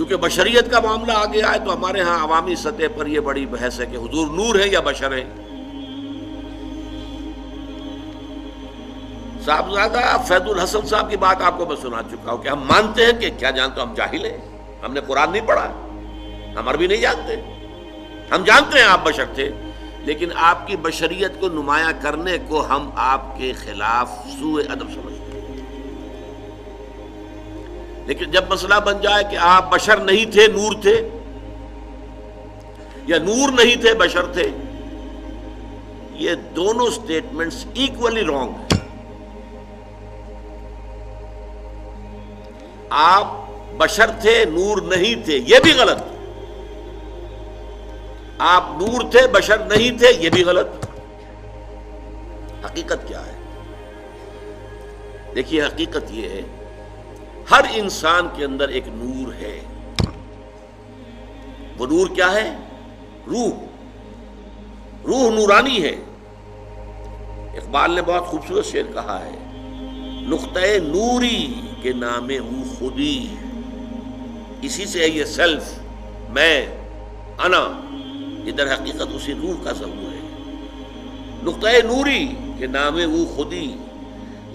چونکہ بشریت کا معاملہ آگے آئے تو ہمارے ہاں عوامی سطح پر یہ بڑی بحث ہے کہ حضور نور ہے یا بشر ہے. صاحبزادہ فیض الحسن صاحب کی بات آپ کو میں سنا چکا ہوں کہ ہم مانتے ہیں کہ کیا جانتے ہم جاہل ہیں, ہم نے قرآن نہیں پڑھا, ہم عربی نہیں جانتے, ہم جانتے ہیں آپ بشر تھے, لیکن آپ کی بشریت کو نمایاں کرنے کو ہم آپ کے خلاف سوء ادب سمجھتے ہیں. لیکن جب مسئلہ بن جائے کہ آپ بشر نہیں تھے نور تھے, یا نور نہیں تھے بشر تھے, یہ دونوں سٹیٹمنٹس ایکولی رانگ ہیں. آپ بشر تھے نور نہیں تھے یہ بھی غلط, آپ نور تھے بشر نہیں تھے یہ بھی غلط. حقیقت کیا ہے؟ دیکھیے حقیقت یہ ہے, ہر انسان کے اندر ایک نور ہے. وہ نور کیا ہے؟ روح. روح نورانی ہے. اقبال نے بہت خوبصورت شعر کہا ہے, نقطۂ نوری کے نام او خودی, اسی سے ہے یہ سیلف, میں, انا. ادھر حقیقت اسی روح کا ظہور ہے. نقطۂ نوری کے نام او خودی,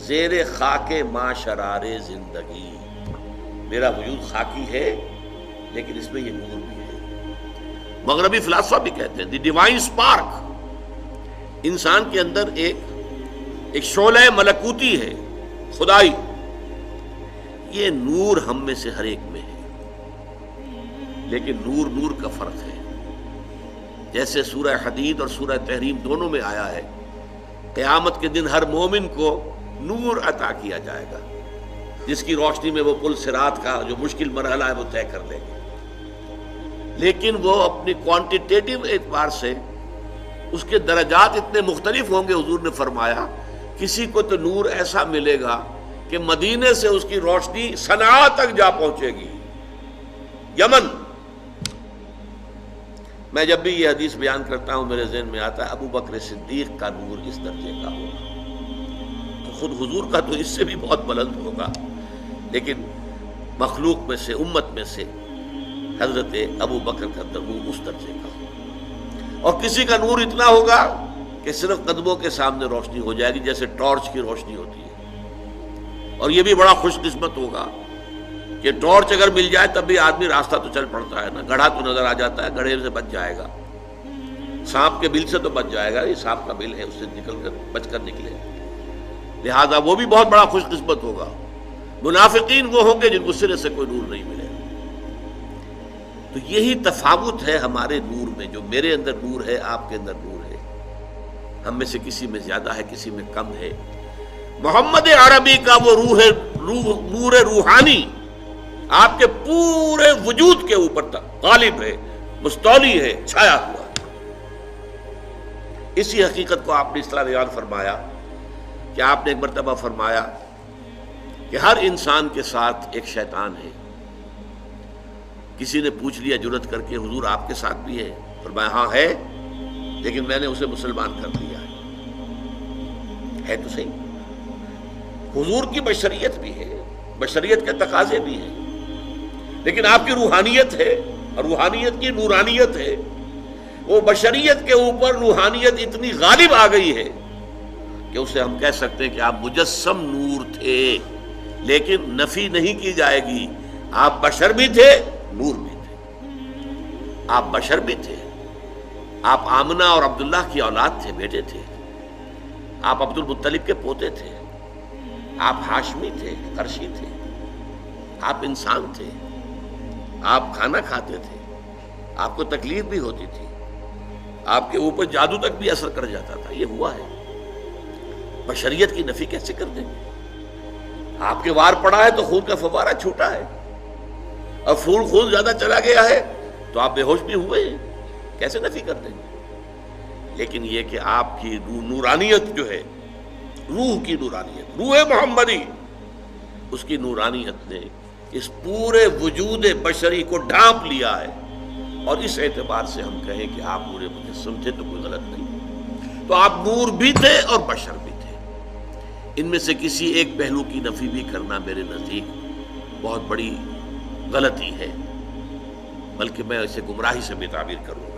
زیر خاک ما شرار زندگی. میرا وجود خاکی ہے لیکن اس میں یہ نور بھی ہے. مغربی فلاسفہ بھی کہتے ہیں دی ڈیوائن اسپارک, انسان کے اندر ایک شعلہ ملکوتی ہے, خدائی. یہ نور ہم میں سے ہر ایک میں ہے, لیکن نور نور کا فرق ہے. جیسے سورہ حدید اور سورہ تحریم دونوں میں آیا ہے, قیامت کے دن ہر مومن کو نور عطا کیا جائے گا, جس کی روشنی میں وہ پل صراط کا جو مشکل مرحلہ ہے وہ طے کر لیں گے. لیکن وہ اپنی کوانٹیٹیو اعتبار سے اس کے درجات اتنے مختلف ہوں گے. حضور نے فرمایا کسی کو تو نور ایسا ملے گا کہ مدینے سے اس کی روشنی صنعاء تک جا پہنچے گی, یمن. میں جب بھی یہ حدیث بیان کرتا ہوں میرے ذہن میں آتا ہے ابو بکر صدیق کا نور اس درجے کا ہوگا, تو خود حضور کا تو اس سے بھی بہت بلند ہوگا, لیکن مخلوق میں سے, امت میں سے حضرت ابو بکر کا نور اس درجے کا ہوگا. اور کسی کا نور اتنا ہوگا کہ صرف قدموں کے سامنے روشنی ہو جائے گی جیسے ٹارچ کی روشنی ہوتی ہے. اور یہ بھی بڑا خوش قسمت ہوگا کہ ٹارچ اگر مل جائے تب بھی آدمی راستہ تو چل پڑتا ہے نا, گڑھا تو نظر آ جاتا ہے, گڑھے سے بچ جائے گا, سانپ کے بل سے تو بچ جائے گا, یہ سانپ کا بل ہے اس سے نکل کر بچ کر نکلے. لہذا وہ بھی بہت بڑا خوش قسمت ہوگا. منافقین وہ ہوں گے جن کو سرے سے کوئی نور نہیں ملے. تو یہی تفاوت ہے ہمارے نور میں, جو میرے اندر نور ہے آپ کے اندر نور ہے. ہم میں سے کسی میں زیادہ ہے کسی میں کم ہے. محمد عربی کا وہ نور روحانی آپ کے پورے وجود کے اوپر تک غالب ہے, مستولی ہے, چھایا ہوا ہے. اسی حقیقت کو آپ نے اس طرح بیان فرمایا کہ آپ نے ایک مرتبہ فرمایا کہ ہر انسان کے ساتھ ایک شیطان ہے. کسی نے پوچھ لیا جرت کر کے حضور آپ کے ساتھ بھی ہے؟ فرمایا ہاں ہے, لیکن میں نے اسے مسلمان کر دیا ہے. تو صحیح, حضور کی بشریت بھی ہے, بشریت کے تقاضے بھی ہیں, لیکن آپ کی روحانیت ہے, اور روحانیت کی نورانیت ہے. وہ بشریت کے اوپر روحانیت اتنی غالب آ گئی ہے کہ اسے ہم کہہ سکتے ہیں کہ آپ مجسم نور تھے, لیکن نفی نہیں کی جائے گی. آپ بشر بھی تھے, نور بھی تھے. آپ بشر بھی تھے, آپ آمنہ اور عبداللہ کی اولاد تھے, بیٹے تھے. آپ عبد المطلب کے پوتے تھے, آپ ہاشمی تھے, قرشی تھے. آپ انسان تھے, آپ کھانا کھاتے تھے, آپ کو تکلیف بھی ہوتی تھی, آپ کے اوپر جادو تک بھی اثر کر جاتا تھا. یہ ہوا ہے. بشریت کی نفی کیسے کر دیں گے؟ آپ کے وار پڑا ہے تو خون کا فوارہ چھوٹا ہے, اور خون زیادہ چلا گیا ہے تو آپ بے ہوش بھی ہوئے ہیں, کیسے نفی کر دیں گے؟ لیکن یہ کہ آپ کی نورانیت جو ہے, روح کی نورانیت, روح محمدی, اس کی نورانیت نے اس پورے وجود بشری کو ڈھانپ لیا ہے. اور اس اعتبار سے ہم کہیں کہ آپ نور مجسم تھے تو کوئی غلط نہیں. تو آپ نور بھی تھے اور بشر بھی تھے. ان میں سے کسی ایک پہلو کی نفی بھی کرنا میرے نزدیک بہت بڑی غلطی ہے. بلکہ میں اسے گمراہی سے بھی تعبیر کروں گا۔